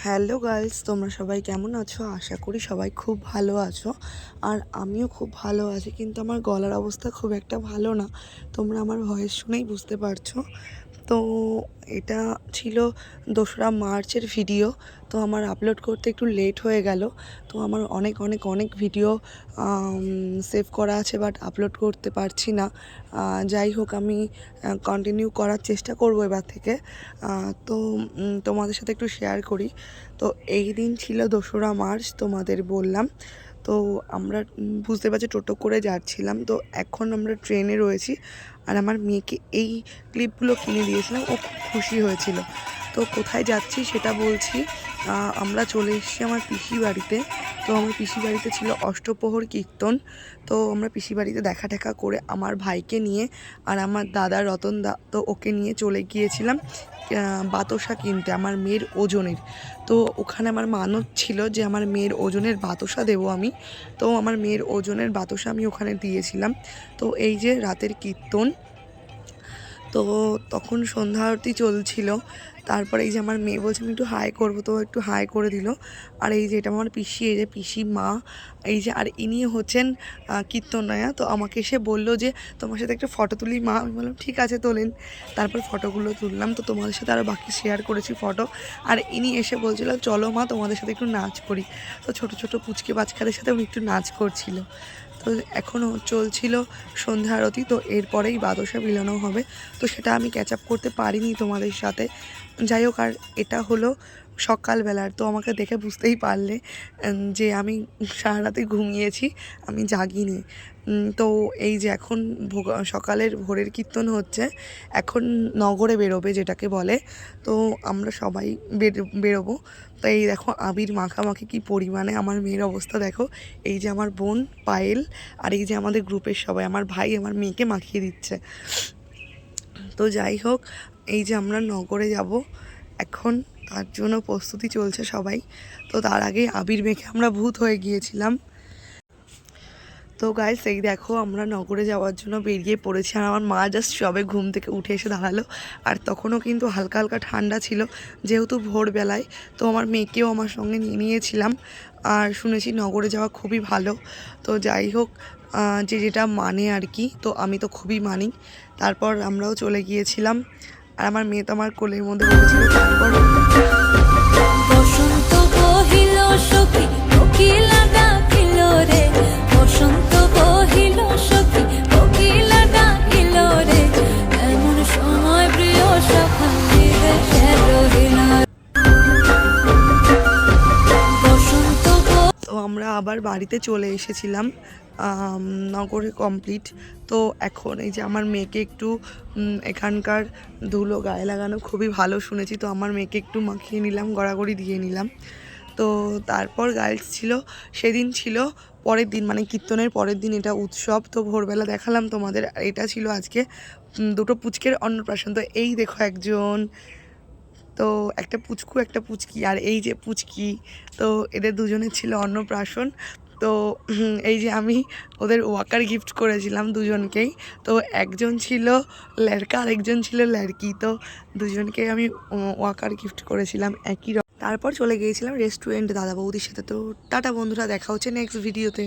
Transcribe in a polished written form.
Hello girls, তোমরা সবাই কেমন আছো? আশা করি সবাই খুব ভালো আছো। আর আমিও খুব ভালো আছি, কিন্তু আমার গলার অবস্থা খুব একটা ভালো না। তোমরা আমার ভয়েস শুনেই বুঝতে পারছো। তো এটা ছিল 2রা মার্চের ভিডিও। তো আমার আপলোড করতে একটু লেট হয়ে গেল। তো আমার অনেক অনেক অনেক ভিডিও সেভ করা আছে, বাট আপলোড করতে পারছি না। যাই হোক, আমি কন্টিনিউ করার চেষ্টা করব এবার থেকে। তো তোমাদের সাথে একটু শেয়ার করি। তো এই দিন ছিল 2রা মার্চ, তোমাদের বললাম। তো আমরা বুঝতে পারছি টোটো করে যাচ্ছিলাম। তো এখন আমরা ট্রেনে রয়েছি। আর আমার মেয়েকে এই ক্লিপগুলো কিনে দিয়েছিলাম, ও খুব খুশি হয়েছিল। তো কোথায় যাচ্ছি সেটা বলছি। আমরা চলে এসেছি আমার পিসি বাড়িতে। তো আমার পিসি বাড়িতে ছিল অষ্টপ্রহর কীর্তন। তো আমরা পিসি বাড়িতে দেখা টেকা করে আমার ভাইকে নিয়ে আর আমার দাদা রতন দা, তো ওকে নিয়ে চলে গিয়েছিলাম বাতাসা কিনতে আমার মেয়ের ওজনের। তো ওখানে আমার মানত ছিল যে আমার মেয়ের ওজনের বাতাসা দেবো আমি। তো আমার মেয়ের ওজনের বাতাসা আমি ওখানে দিয়েছিলাম। তো এই যে রাতের কীর্তন, তো তখন সন্ধ্যা আরতি চলছিল। তারপরে এই যে আমার মেয়ে বলছে আমি একটু হাই করবো, তো একটু হাই করে দিল। আর এই যে এটা আমার পিসি, এই যে পিসি মা, এই যে আর ইনি হচ্ছেন কীর্তনয়া। তো আমাকে এসে বললো যে তোমার সাথে একটা ফটো তুলি মা। আমি বললাম ঠিক আছে তোলেন। তারপর ফটোগুলো তুললাম। তো তোমাদের সাথে আরও বাকি শেয়ার করেছি ফটো। আর ইনি এসে বলছিল চলো মা তোমাদের সাথে একটু নাচ করি। তো ছোটো ছোটো পুচকে বাচ্চাদের সাথে উনি একটু নাচ করছিল। তো এখনও চলছিল সন্ধ্যা আরতি। তো এরপরেই বাতাসা বিলানো হবে। তো সেটা আমি ক্যাচ আপ করতে পারিনি তোমাদের সাথে। যাই হোক, আর এটা হলো সকালবেলার। তো আমাকে দেখে বুঝতেই পারলে যে আমি সারা রাতে ঘুমিয়েছি, আমি জাগিনি। তো এই যে এখন সকালের ভোরের কীর্তন হচ্ছে, এখন নগরে বেরোবে যেটাকে বলে। তো আমরা সবাই বেরোবো। তো এই দেখো আবির মাখামাখি কী পরিমাণে, আমার মেয়ের অবস্থা দেখো। এই যে আমার বোন পায়েল আর এই যে আমাদের গ্রুপের সবাই, আমার ভাই আমার মেয়েকে মাখিয়ে দিচ্ছে। তো যাই হোক, এই যে আমরা নগরে যাব এখন, তার জন্য প্রস্তুতি চলছে সবাই। তো তার আগে আবির মেখে আমরা ভূত হয়ে গিয়েছিলাম। তো গাইস এই দেখো আমরা নগরে যাওয়ার জন্য বেরিয়ে পড়েছি। আর আমার মা জাস্ট সবে ঘুম থেকে উঠে এসে দাঁড়ালো। আর তখনও কিন্তু হালকা হালকা ঠান্ডা ছিল, যেহেতু ভোরবেলায়। তো আমার মেয়েকেও আমার সঙ্গে নিয়ে নিয়েছিলাম। আর শুনেছি নগরে যাওয়া খুবই ভালো। তো যাই হোক, যে যেটা মানে আর কি, তো আমি তো খুবই মানি। তারপর আমরাও চলে গিয়েছিলাম। আর আমার মেয়ে তো আমার কোলের মধ্যে বলেছিল। তারপর বসন্ত বহিল সখী কোকিলা ডাকিল রে, বসন্ত বহিল সখী কোকিলা ডাকিল রে, এমন সময় প্রিয় সখা বিদেশে রহিল। বসন্ত তো আমরা আবার বাড়িতে চলে এসেছিলাম, নগরে কমপ্লিট। তো এখন এই যে আমার মেয়েকে একটু এখানকার ধুলো গায়ে লাগানো খুবই ভালো শুনেছি। তো আমার মেয়েকে একটু মাখিয়ে নিলাম, গড়াগড়ি দিয়ে নিলাম। তো তারপর গার্লস ছিল, সেদিন ছিল পরের দিন, মানে কীর্তনের পরের দিন এটা উৎসব। তো ভোরবেলা দেখালাম তোমাদের। এটা ছিল আজকে 2টো পুচকের অন্নপ্রাশন। তো এই দেখো একজন, তো একটা পুচকু একটা পুচকি, আর এই যে পুচকি। তো এদের দুজনের ছিল অন্নপ্রাশন। তো এই যে আমি ওদের ওয়াকার গিফট করেছিলাম দুজনকেই। তো একজন ছিল ল্যাড়কা আর একজন ছিল ল্যাড়কি। তো দুজনকে আমি ওয়াকার গিফট করেছিলাম একই রকম। তারপর চলে গিয়েছিলাম রেস্টুরেন্টে দাদা বৌদির সাথে। তো টাটা বন্ধুরা, দেখা হচ্ছে নেক্সট ভিডিওতে।